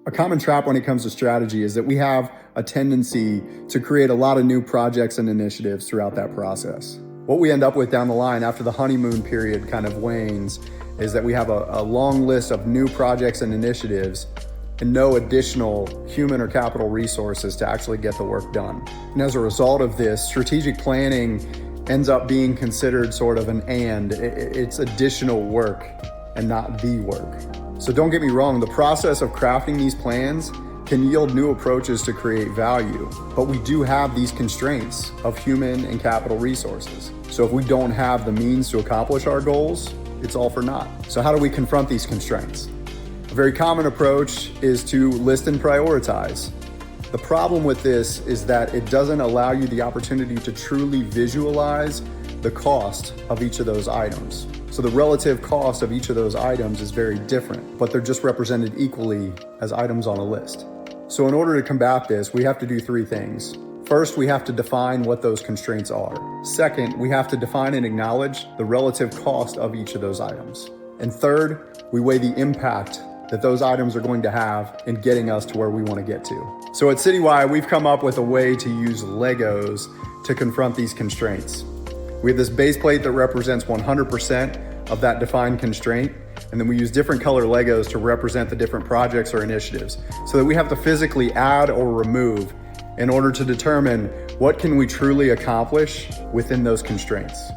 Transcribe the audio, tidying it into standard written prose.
A common trap when it comes to strategy is that we have a tendency to create a lot of new projects and initiatives throughout that process. What we end up with down the line after the honeymoon period kind of wanes is that we have a long list of new projects and initiatives and no additional human or capital resources to actually get the work done. And as a result of this, strategic planning ends up being considered sort of an and. It's additional work and not the work. So don't get me wrong, the process of crafting these plans can yield new approaches to create value, but we do have these constraints of human and capital resources. So if we don't have the means to accomplish our goals, it's all for naught. So how do we confront these constraints? A very common approach is to list and prioritize. The problem with this is that it doesn't allow you the opportunity to truly visualize the cost of each of those items. So the relative cost of each of those items is very different, but they're just represented equally as items on a list. So in order to combat this, we have to do three things. First, we have to define what those constraints are. Second, we have to define and acknowledge the relative cost of each of those items. And third, we weigh the impact that those items are going to have in getting us to where we want to get to. So at CityWhy, we've come up with a way to use Legos to confront these constraints. We have this base plate that represents 100% of that defined constraint, and then we use different color Legos to represent the different projects or initiatives so that we have to physically add or remove in order to determine what can we truly accomplish within those constraints.